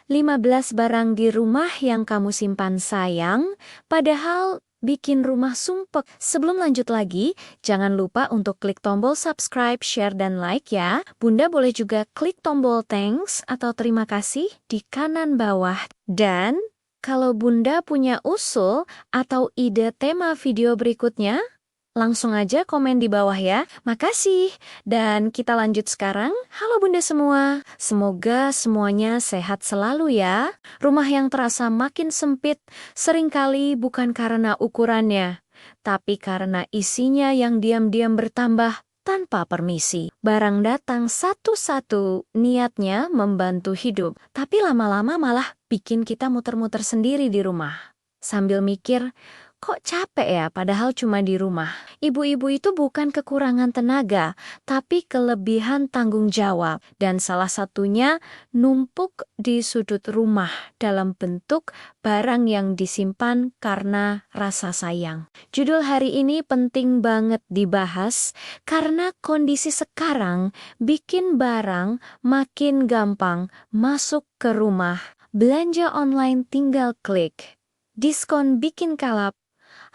15 barang di rumah yang kamu simpan sayang, padahal bikin rumah sumpek. Sebelum lanjut lagi, jangan lupa untuk klik tombol subscribe, share, dan like ya. Bunda boleh juga klik tombol thanks atau terima kasih di kanan bawah. Dan kalau Bunda punya usul atau ide tema video berikutnya, langsung aja komen di bawah ya. Makasih. Dan kita lanjut sekarang. Halo Bunda semua. Semoga semuanya sehat selalu ya. Rumah yang terasa makin sempit seringkali bukan karena ukurannya, tapi karena isinya yang diam-diam bertambah tanpa permisi. Barang datang satu-satu, niatnya membantu hidup, tapi lama-lama malah bikin kita muter-muter sendiri di rumah. Sambil mikir, kok capek ya padahal cuma di rumah. Ibu-ibu itu bukan kekurangan tenaga, tapi kelebihan tanggung jawab. Dan salah satunya numpuk di sudut rumah dalam bentuk barang yang disimpan karena rasa sayang. Judul hari ini penting banget dibahas karena kondisi sekarang bikin barang makin gampang masuk ke rumah. Belanja online tinggal klik. Diskon bikin kalap.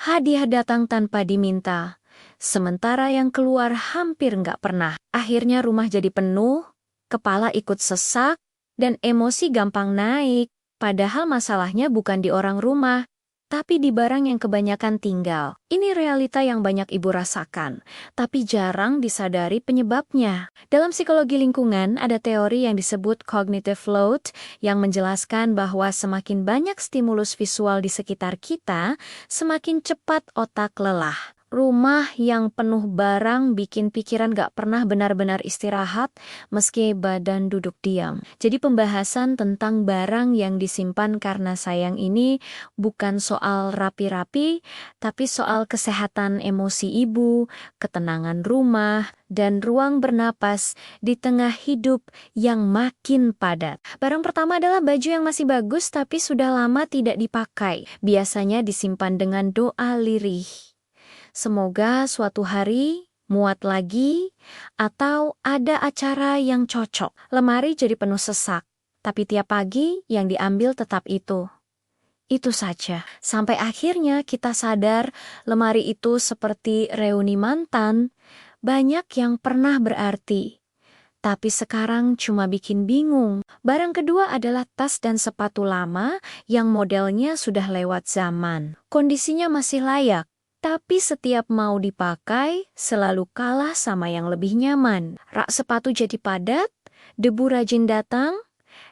Hadiah datang tanpa diminta, sementara yang keluar hampir nggak pernah. Akhirnya rumah jadi penuh, kepala ikut sesak, dan emosi gampang naik. Padahal masalahnya bukan di orang rumah, tapi di barang yang kebanyakan tinggal. Ini realita yang banyak ibu rasakan, tapi jarang disadari penyebabnya. Dalam psikologi lingkungan, ada teori yang disebut cognitive load yang menjelaskan bahwa semakin banyak stimulus visual di sekitar kita, semakin cepat otak lelah. Rumah yang penuh barang bikin pikiran gak pernah benar-benar istirahat meski badan duduk diam. Jadi pembahasan tentang barang yang disimpan karena sayang ini bukan soal rapi-rapi, tapi soal kesehatan emosi ibu, ketenangan rumah, dan ruang bernapas di tengah hidup yang makin padat. Barang pertama adalah baju yang masih bagus tapi sudah lama tidak dipakai. Biasanya disimpan dengan doa lirih. Semoga suatu hari muat lagi atau ada acara yang cocok. Lemari jadi penuh sesak, tapi tiap pagi yang diambil tetap itu. Itu saja. Sampai akhirnya kita sadar lemari itu seperti reuni mantan, banyak yang pernah berarti. Tapi sekarang cuma bikin bingung. Barang kedua adalah tas dan sepatu lama yang modelnya sudah lewat zaman. Kondisinya masih layak. Tapi setiap mau dipakai, selalu kalah sama yang lebih nyaman. Rak sepatu jadi padat, debu rajin datang,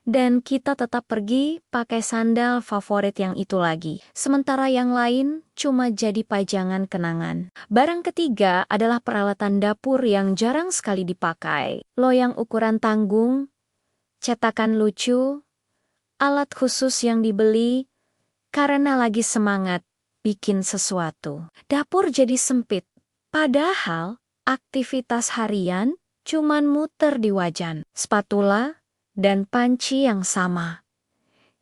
dan kita tetap pergi pakai sandal favorit yang itu lagi. Sementara yang lain cuma jadi pajangan kenangan. Barang ketiga adalah peralatan dapur yang jarang sekali dipakai. Loyang ukuran tanggung, cetakan lucu, alat khusus yang dibeli karena lagi semangat bikin sesuatu. Dapur jadi sempit, padahal aktivitas harian cuman muter di wajan, spatula, dan panci yang sama.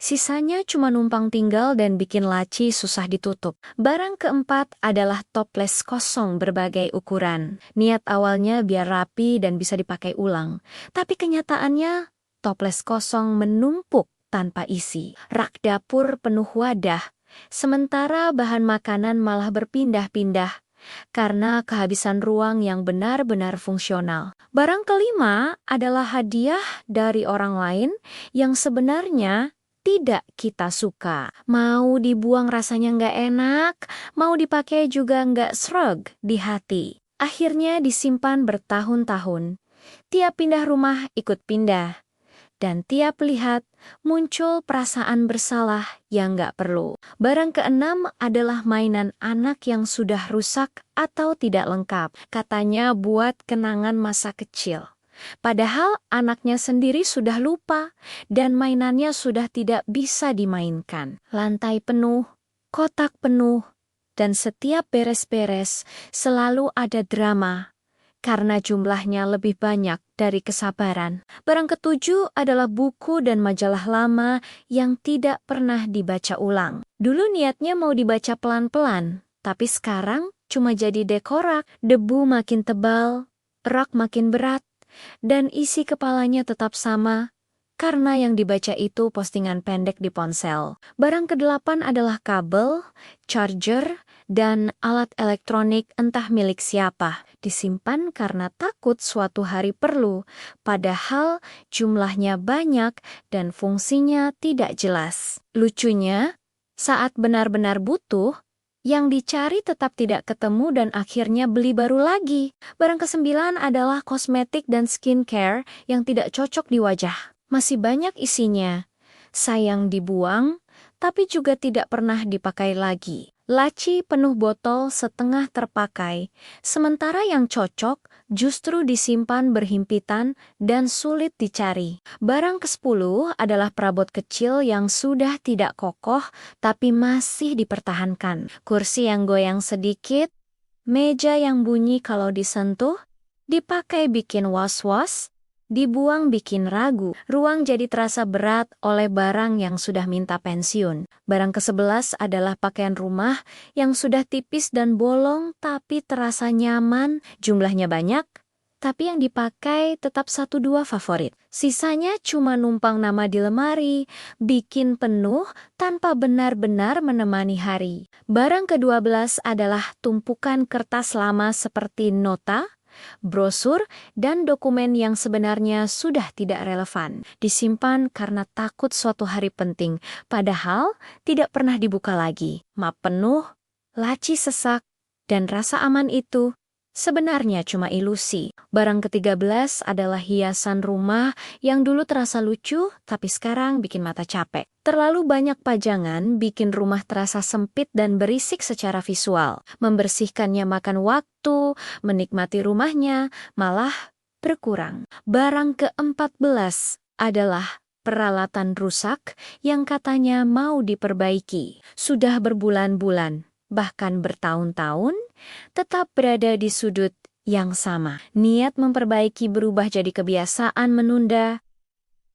Sisanya cuma numpang tinggal dan bikin laci susah ditutup. Barang keempat adalah toples kosong berbagai ukuran. Niat awalnya biar rapi dan bisa dipakai ulang, tapi kenyataannya toples kosong menumpuk tanpa isi. Rak dapur penuh wadah, sementara bahan makanan malah berpindah-pindah karena kehabisan ruang yang benar-benar fungsional. Barang kelima adalah hadiah dari orang lain yang sebenarnya tidak kita suka. Mau dibuang rasanya nggak enak, mau dipakai juga nggak sreg di hati. Akhirnya disimpan bertahun-tahun. Tiap pindah rumah ikut pindah. Dan tiap lihat, muncul perasaan bersalah yang gak perlu. Barang keenam adalah mainan anak yang sudah rusak atau tidak lengkap. Katanya buat kenangan masa kecil. Padahal anaknya sendiri sudah lupa dan mainannya sudah tidak bisa dimainkan. Lantai penuh, kotak penuh, dan setiap beres-beres selalu ada drama. Karena jumlahnya lebih banyak dari kesabaran. Barang ketujuh adalah buku dan majalah lama yang tidak pernah dibaca ulang. Dulu niatnya mau dibaca pelan-pelan, tapi sekarang cuma jadi dekorak. Debu makin tebal, rak makin berat, dan isi kepalanya tetap sama, karena yang dibaca itu postingan pendek di ponsel. Barang kedelapan adalah kabel, charger, dan alat elektronik entah milik siapa. Disimpan karena takut suatu hari perlu, padahal jumlahnya banyak dan fungsinya tidak jelas. Lucunya, saat benar-benar butuh, yang dicari tetap tidak ketemu dan akhirnya beli baru lagi. Barang kesembilan adalah kosmetik dan skincare yang tidak cocok di wajah. Masih banyak isinya. Sayang dibuang, tapi juga tidak pernah dipakai lagi. Laci penuh botol setengah terpakai, sementara yang cocok justru disimpan berhimpitan dan sulit dicari. Barang ke-10 adalah perabot kecil yang sudah tidak kokoh tapi masih dipertahankan. Kursi yang goyang sedikit, meja yang bunyi kalau disentuh, dipakai bikin was-was, dibuang bikin ragu. Ruang jadi terasa berat oleh barang yang sudah minta pensiun. Barang ke-11 adalah pakaian rumah yang sudah tipis dan bolong tapi terasa nyaman, jumlahnya banyak, tapi yang dipakai tetap 1-2 favorit. Sisanya cuma numpang nama di lemari, bikin penuh tanpa benar-benar menemani hari. Barang ke-12 adalah tumpukan kertas lama seperti nota, brosur, dan dokumen yang sebenarnya sudah tidak relevan. Disimpan karena takut suatu hari penting, padahal tidak pernah dibuka lagi. Map penuh, laci sesak, dan rasa aman itu sebenarnya cuma ilusi. Barang ke-13 adalah hiasan rumah yang dulu terasa lucu, tapi sekarang bikin mata capek. Terlalu banyak pajangan bikin rumah terasa sempit dan berisik secara visual. Membersihkannya makan waktu, menikmati rumahnya malah berkurang. Barang ke-14 adalah peralatan rusak yang katanya mau diperbaiki. Sudah berbulan-bulan, bahkan bertahun-tahun, tetap berada di sudut yang sama. Niat memperbaiki berubah jadi kebiasaan menunda,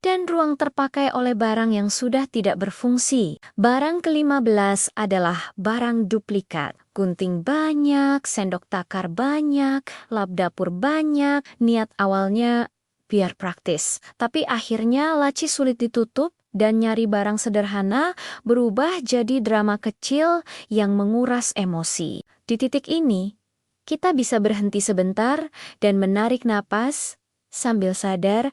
dan ruang terpakai oleh barang yang sudah tidak berfungsi. Barang ke-15 adalah barang duplikat. Gunting banyak, sendok takar banyak, lap dapur banyak. Niat awalnya biar praktis, tapi akhirnya laci sulit ditutup dan nyari barang sederhana berubah jadi drama kecil yang menguras emosi. Di titik ini, kita bisa berhenti sebentar dan menarik napas sambil sadar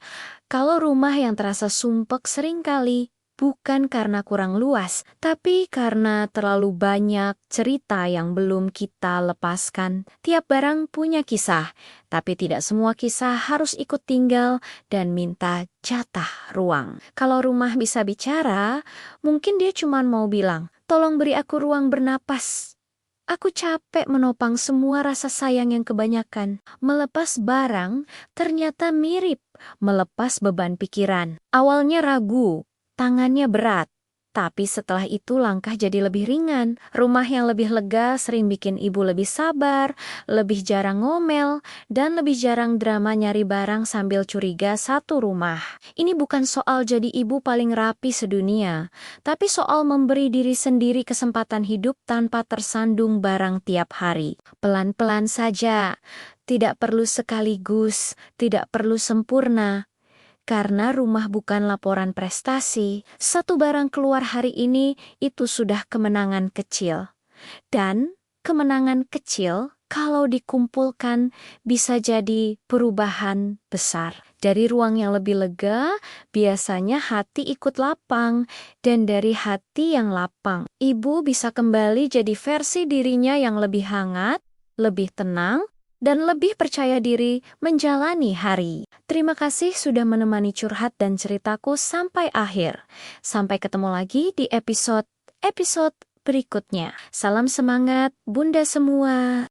kalau rumah yang terasa sumpek seringkali bukan karena kurang luas, tapi karena terlalu banyak cerita yang belum kita lepaskan. Tiap barang punya kisah, tapi tidak semua kisah harus ikut tinggal dan minta jatah ruang. Kalau rumah bisa bicara, mungkin dia cuma mau bilang, "Tolong beri aku ruang bernapas. Aku capek menopang semua rasa sayang yang kebanyakan." Melepas barang ternyata mirip melepas beban pikiran. Awalnya ragu, tangannya berat, tapi setelah itu langkah jadi lebih ringan. Rumah yang lebih lega sering bikin ibu lebih sabar, lebih jarang ngomel, dan lebih jarang drama nyari barang sambil curiga satu rumah. Ini bukan soal jadi ibu paling rapi sedunia, tapi soal memberi diri sendiri kesempatan hidup tanpa tersandung barang tiap hari. Pelan-pelan saja, tidak perlu sekaligus, tidak perlu sempurna. Karena rumah bukan laporan prestasi, satu barang keluar hari ini itu sudah kemenangan kecil. Dan kemenangan kecil kalau dikumpulkan bisa jadi perubahan besar. Dari ruang yang lebih lega, biasanya hati ikut lapang. Dan dari hati yang lapang, ibu bisa kembali jadi versi dirinya yang lebih hangat, lebih tenang, dan lebih percaya diri menjalani hari. Terima kasih sudah menemani curhat dan ceritaku sampai akhir. Sampai ketemu lagi di episode berikutnya. Salam semangat, Bunda semua.